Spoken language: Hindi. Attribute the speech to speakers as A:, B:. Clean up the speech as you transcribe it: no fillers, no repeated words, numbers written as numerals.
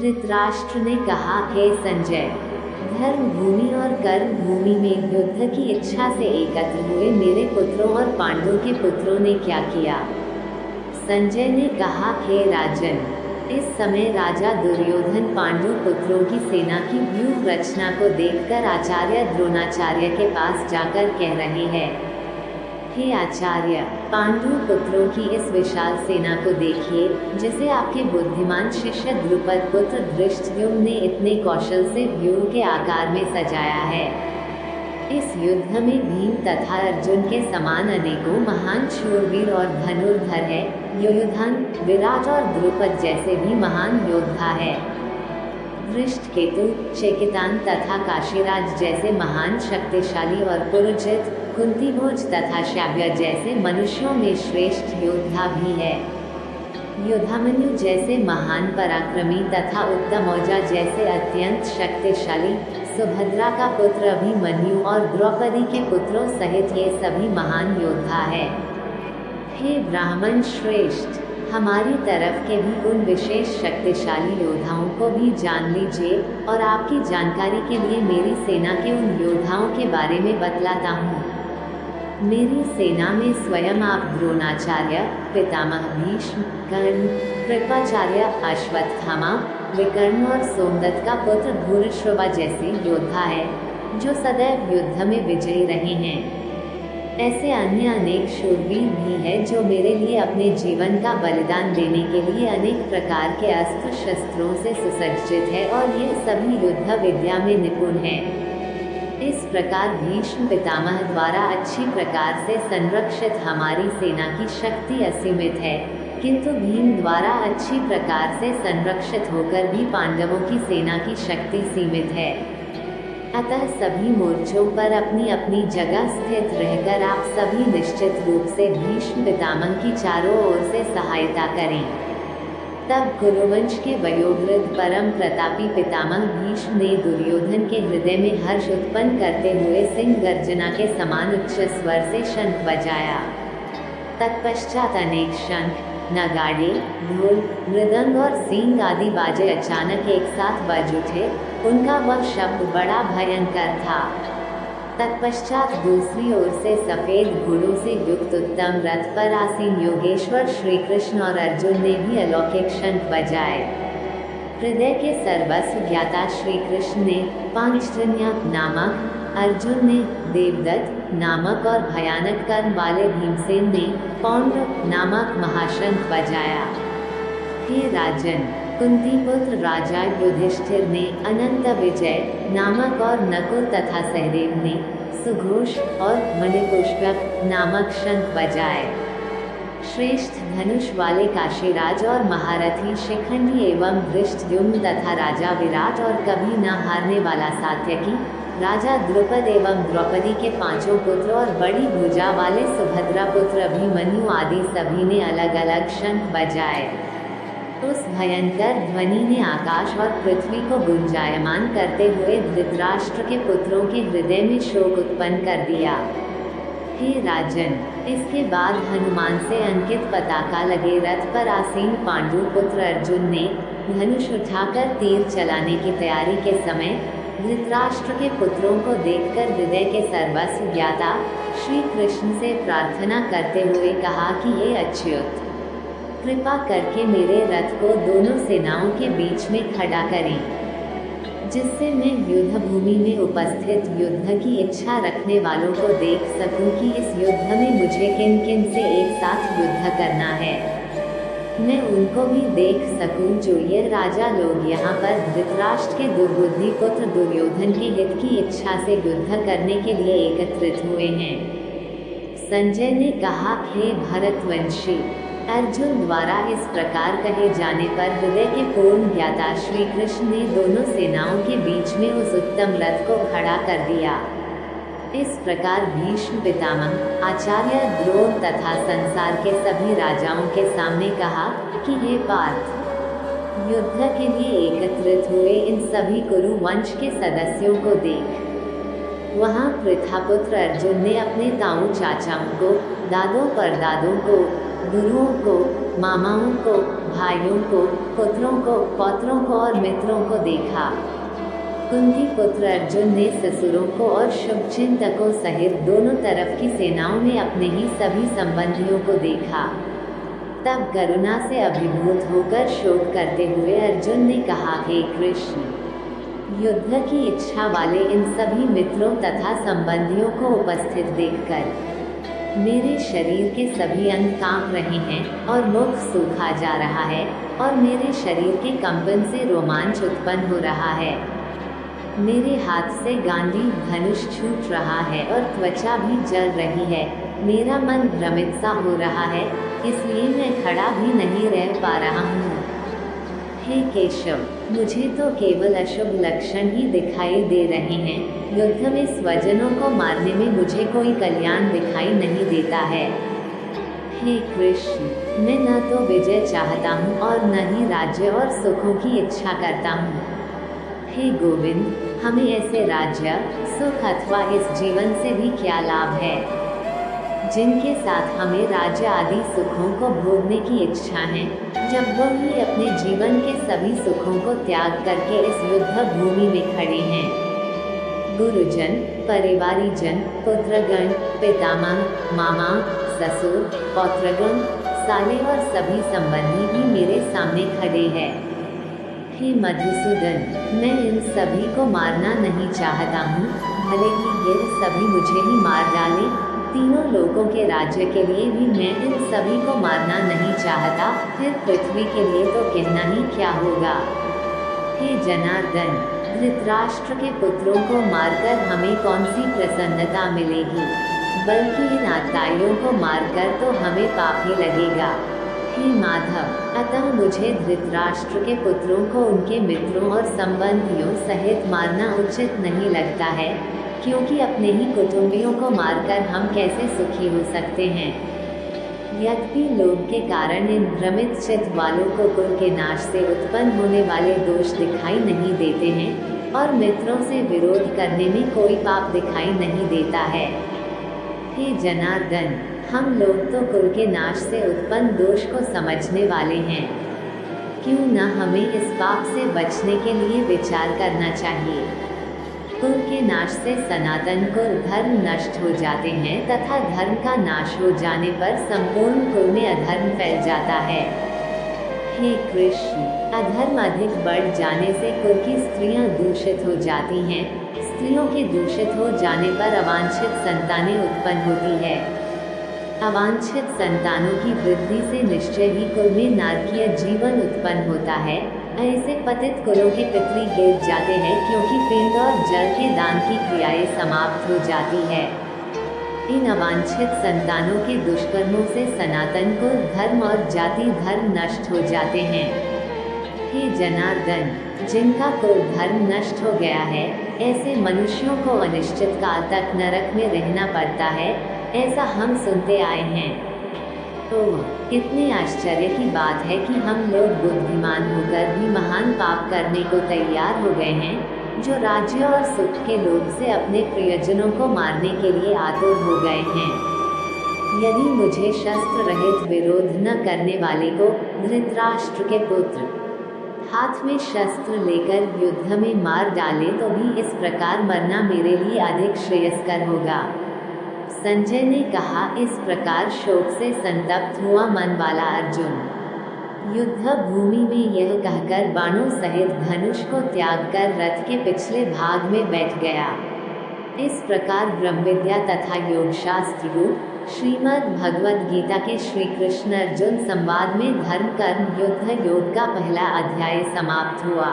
A: धृतराष्ट्र ने कहा, हे संजय, धर्म भूमि और कर्म भूमि में युद्ध की इच्छा से एकत्र हुए मेरे पुत्रों और पांडु के पुत्रों ने क्या किया। संजय ने कहा, हे राजन, इस समय राजा दुर्योधन पांडु पुत्रों की सेना की व्यूह रचना को देखकर आचार्य द्रोणाचार्य के पास जाकर कह रहे हैं, हे आचार्य, पांडु पुत्रों की इस विशाल सेना को देखिए, जिसे आपके बुद्धिमान शिष्य द्रुपद पुत्र धृष्टद्युम्न ने इतने कौशल से व्यूह के आकार में सजाया है। इस युद्ध में भीम तथा अर्जुन के समान अनेकों महान शूरवीर और धनुर्धर है। युयुधान, विराट और द्रुपद जैसे भी महान योद्धा है। धृष्टकेतु, चेकितान तथा काशीराज जैसे महान शक्तिशाली और पुरुजित, कुंतीभोज तथा श्याव्य जैसे मनुष्यों में श्रेष्ठ योद्धा भी है। युधामन्यु जैसे महान पराक्रमी तथा उत्तमौजा जैसे अत्यंत शक्तिशाली, सुभद्रा का पुत्र अभिमन्यु और द्रौपदी के पुत्रों सहित ये सभी महान योद्धा है। हे ब्राह्मण श्रेष्ठ, हमारी तरफ के भी उन विशेष शक्तिशाली योद्धाओं को भी जान लीजिए, और आपकी जानकारी के लिए मेरी सेना के उन योद्धाओं के बारे में बतलाता हूँ। मेरी सेना में स्वयं आप द्रोणाचार्य, पितामह भीष्म, कर्ण, कृपाचार्य, अश्वत्थामा, विकर्ण और सोमदत्त का पुत्र भूरिश्रवा जैसे योद्धा है, जो सदैव युद्ध में विजयी रहे हैं। ऐसे अन्य अनेक शूरवीर भी हैं जो मेरे लिए अपने जीवन का बलिदान देने के लिए अनेक प्रकार के अस्त्र शस्त्रों से सुसज्जित है, और ये सभी युद्ध विद्या में निपुण हैं। इस प्रकार भीष्म पितामह द्वारा अच्छी प्रकार से संरक्षित हमारी सेना की शक्ति असीमित है, किंतु भीम द्वारा अच्छी प्रकार से संरक्षित होकर भी पांडवों की सेना की शक्ति सीमित है। अतः सभी मोर्चों पर अपनी अपनी जगह स्थित रहकर आप सभी निश्चित रूप से भीष्म पितामह की चारों ओर से सहायता करें। तब कुरुवंश के वयोवृद्ध परम प्रतापी पितामह भीष्म ने दुर्योधन के हृदय में हर्ष उत्पन्न करते हुए सिंह गर्जना के समान उच्च स्वर से शंख बजाया। तत्पश्चात अनेक शंख, नगाड़े, ढोल, मृदंग और सींग आदि बाजे अचानक एक साथ बज उठे। उनका वह शब्द बड़ा भयंकर था। तत्पश्चात दूसरी ओर से सफेद घोड़ों से युक्त उत्तम रथ पर आसीन योगेश्वर श्री कृष्ण और अर्जुन ने भी अलौकिक शंख बजाए। हृदय के सर्वस्व ज्ञाता श्री कृष्ण ने पांचजन्य नामक, अर्जुन ने देवदत्त नामक और भयानक कर्म वाले भीमसेन ने पौंड नामक महाशंख बजाया। हे राजन, कुंतीपुत्र राजा युधिष्ठिर ने अनंत विजय नामक और नकुल तथा सहदेव ने सुघोष और मणिपुष्पक नामक शंख बजाए। श्रेष्ठ धनुष वाले काशीराज और महारथी शिखंडी एवं धृष्टद्युम्न तथा राजा विराट और कभी न हारने वाला सात्यकी, राजा द्रुपद एवं द्रौपदी के पांचों पुत्र और बड़ी भुजा वाले सुभद्रा पुत्र अभिमन्यु आदि सभी ने अलग अलग शंख बजाए। उस भयंकर ध्वनि ने आकाश और पृथ्वी को गुंजायमान करते हुए धृतराष्ट्र के पुत्रों के हृदय में शोक उत्पन्न कर दिया। हे राजन, इसके बाद हनुमान से अंकित पताका लगे रथ पर आसीन पांडु पुत्र अर्जुन ने धनुष उठाकर तीर चलाने की तैयारी के समय धृतराष्ट्र के पुत्रों को देखकर हृदय के सर्वस्व ज्ञाता श्री कृष्ण से प्रार्थना करते हुए कहा कि हे अच्युत, कृपा करके मेरे रथ को दोनों सेनाओं के बीच में खड़ा करें, जिससे मैं युद्ध भूमि में उपस्थित युद्ध की इच्छा रखने वालों को देख सकूं कि इस युद्ध में मुझे किन किन से एक साथ युद्ध करना है। मैं उनको भी देख सकूं जो ये राजा लोग यहाँ पर धृतराष्ट्र के दुर्बुद्धि पुत्र दुर्योधन के हित की इच्छा से युद्ध करने के लिए एकत्रित हुए हैं। संजय ने कहा, हे भरतवंशी, अर्जुन द्वारा इस प्रकार कहे जाने पर हृदय के पूर्ण ज्ञाता श्री कृष्ण ने दोनों सेनाओं के बीच में उस उत्तम रथ को खड़ा कर दिया। इस प्रकार भीष्म पितामह, आचार्य द्रोण तथा संसार के सभी राजाओं के सामने कहा कि हे पार्थ, युद्ध के लिए एकत्रित हुए इन सभी कुरु वंश के सदस्यों को देख। वहाँ पृथापुत्र अर्जुन ने अपने ताऊ चाचाओं को दादों परदादों को, गुरुओं को, मामाओं को, भाइयों को, पुत्रों को, पौत्रों को और मित्रों को देखा। कुंती पुत्र अर्जुन ने ससुरों को और शुभचिंतकों सहित दोनों तरफ की सेनाओं में अपने ही सभी संबंधियों को देखा। तब करुणा से अभिभूत होकर शोक करते हुए अर्जुन ने कहा, हे कृष्ण, युद्ध की इच्छा वाले इन सभी मित्रों तथा संबंधियों को उपस्थित देखकर मेरे शरीर के सभी अंग कांप रहे हैं और मुख सूखा जा रहा है और मेरे शरीर के कंपन से रोमांच उत्पन्न हो रहा है। मेरे हाथ से गांडीव धनुष छूट रहा है और त्वचा भी जल रही है। मेरा मन भ्रमित सा हो रहा है, इसलिए मैं खड़ा भी नहीं रह पा रहा हूँ। हे केशव, मुझे तो केवल अशुभ लक्षण ही दिखाई दे रहे हैं। युद्ध में स्वजनों को मारने में मुझे कोई कल्याण दिखाई नहीं देता है। हे कृष्ण, मैं न तो विजय चाहता हूँ और न ही राज्य और सुखों की इच्छा करता हूँ। हे गोविंद, हमें ऐसे राज्य, सुख अथवा इस जीवन से भी क्या लाभ है, जिनके साथ हमें राज्य आदि सुखों को भोगने की इच्छा है, जब वो ही अपने जीवन के सभी सुखों को त्याग करके इस युद्ध भूमि में खड़े हैं। गुरुजन, परिवारीजन, पुत्रगण, पितामह, मामा, ससुर, पौत्रगण, साले और सभी संबंधी भी मेरे सामने खड़े हैं। हे मधुसूदन, मैं इन सभी को मारना नहीं चाहता हूँ, भले ही ये सभी मुझे ही मार डालें। तीनों लोगों के राज्य के लिए भी मैं इन सभी को मारना नहीं चाहता, फिर पृथ्वी के लिए तो कहना ही क्या होगा। हे जनार्दन, धृतराष्ट्र के पुत्रों को मारकर हमें कौन सी प्रसन्नता मिलेगी, बल्कि इन आताइयों को मारकर तो हमें पाप ही लगेगा। हे माधव, अतः मुझे धृतराष्ट्र के पुत्रों को उनके मित्रों और संबंधियों सहित मारना उचित नहीं लगता है, क्योंकि अपने ही कुटुंबियों को मारकर हम कैसे सुखी हो सकते हैं। यद्यपि लोभ के कारण इन भ्रमित चित्त वालों को कुल के नाश से उत्पन्न होने वाले दोष दिखाई नहीं देते हैं और मित्रों से विरोध करने में कोई पाप दिखाई नहीं देता है। हे जनार्दन, हम लोग तो कुल के नाश से उत्पन्न दोष को समझने वाले हैं, क्यों न हमें इस पाप से बचने के लिए विचार करना चाहिए। कुल के नाश से सनातन कुल धर्म नष्ट हो जाते हैं तथा धर्म का नाश हो जाने पर संपूर्ण कुल में अधर्म फैल जाता है। हे कृष्ण, अधर्म अधिक बढ़ जाने से कुल की स्त्रियां दूषित हो जाती हैं। स्त्रियों के दूषित हो जाने पर अवांछित संतानें उत्पन्न होती है। अवांछित संतानों की वृद्धि से निश्चय ही कुल में नारकीय जीवन उत्पन्न होता है। ऐसे पतित कुलों के पितरी गिर जाते हैं, क्योंकि पिंड और जल के दान की क्रियाएं समाप्त हो जाती है। इन अवांछित संतानों के दुष्कर्मों से सनातन कुल धर्म और जाति धर्म नष्ट हो जाते हैं। हे जनार्दन, जिनका कुल धर्म नष्ट हो गया है, ऐसे मनुष्यों को अनिश्चित काल तक नरक में रहना पड़ता है, ऐसा हम सुनते आए हैं। तो कितने आश्चर्य की बात है कि हम लोग बुद्धिमान होकर भी महान पाप करने को तैयार हो गए हैं, जो राज्य और सुख के लोभ से अपने प्रियजनों को मारने के लिए आतुर हो गए हैं। यदि मुझे शस्त्र रहित विरोध न करने वाले को धृतराष्ट्र के पुत्र हाथ में शस्त्र लेकर युद्ध में मार डाले तो भी इस प्रकार मरना मेरे लिए अधिक श्रेयस्कर होगा। संजय ने कहा। इस प्रकार शोक से संतप्त हुआ मन वाला अर्जुन युद्ध भूमि में यह कहकर बाणों सहित धनुष को त्याग कर रथ के पिछले भाग में बैठ गया। इस प्रकार ब्रह्म विद्या तथा योग शास्त्र रूप श्रीमद् भगवद गीता के श्री कृष्ण अर्जुन संवाद में धर्म कर्म युद्ध योग का पहला अध्याय समाप्त हुआ।